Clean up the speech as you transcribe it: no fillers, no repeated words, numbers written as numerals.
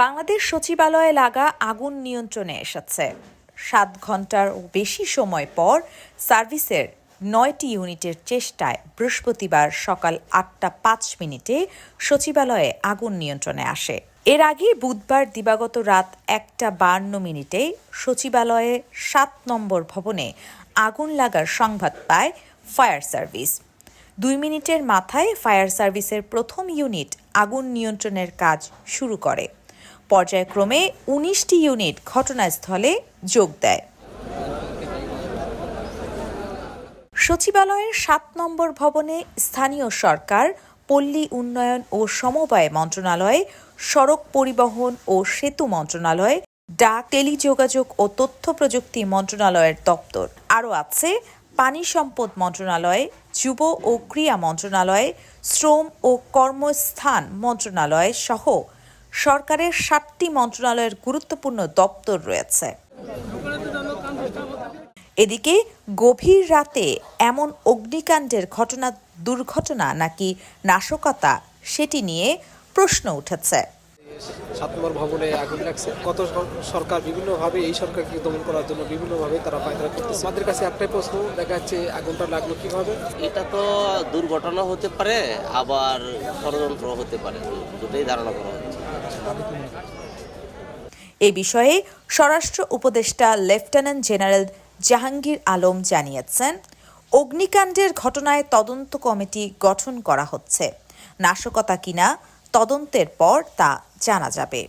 বাংলাদেশ সচিবালয়ে লাগা আগুন নিয়ন্ত্রণে এসেছে। 7 ঘন্টার বেশি সময় পর সার্ভিসের 9টি ইউনিটের চেষ্টায় বৃহস্পতিবার সকাল 8টা 5 মিনিটে সচিবালয়ে আগুন নিয়ন্ত্রণে আসে। এর আগে বুধবার দিবাগত রাত 1টা 52 মিনিটে সচিবালয়ে 7 নম্বর ভবনে আগুন লাগার সংবাদ পায় ফায়ার সার্ভিস। 2 মিনিটের মাথায় ফায়ার সার্ভিসের প্রথম ইউনিট আগুন নিয়ন্ত্রণের কাজ শুরু করে। পর্যায়ক্রমে 19টি ইউনিট ঘটনাস্থলে যোগ দেয়। সচিবালয়ের 7 নম্বর ভবনে স্থানীয় সরকার, পল্লী উন্নয়ন ও সমবায় মন্ত্রণালয়, সড়ক পরিবহন ও সেতু মন্ত্রণালয়, ডাক, টেলিযোগাযোগ ও তথ্য প্রযুক্তি মন্ত্রণালয়ের দপ্তর। আরও আছে পানি সম্পদ মন্ত্রণালয়, যুব ও ক্রীড়া মন্ত্রণালয়, শ্রম ও কর্মস্থান মন্ত্রণালয় সহ সরকারের 7টি মন্ত্রণালয়ের গুরুত্বপূর্ণ দপ্তর রয়েছে। এদিকে গভীর রাতে এমন অগ্নিকাণ্ডের ঘটনা দুর্ঘটনা নাকি নাশকতা সেটি নিয়ে প্রশ্ন উঠেছে। 7 নম্বর ভবনে আগুন লাগছে। কত সরকার বিভিন্নভাবে এই সরকারকে দমন করার জন্য বিভিন্নভাবে তারা পায়তারা করতেছে। আমাদের কাছে একটাই প্রশ্ন, দেখা যাচ্ছে আগুনটা লাগলো কিভাবে? এটা তো দুর্ঘটনা হতে পারে, আবার ষড়যন্ত্র হতে পারে, দুটোই ধারণা করা হচ্ছে। এ বিষয়ে স্বরাষ্ট্র উপদেষ্টা লেফটেন্যান্ট জেনারেল জাহাঙ্গীর আলম জানিয়েছেন, অগ্নিকাণ্ডের ঘটনায় তদন্ত কমিটি গঠন করা হচ্ছে। নাশকতা কিনা তদন্তের পর তা জানা যাবে।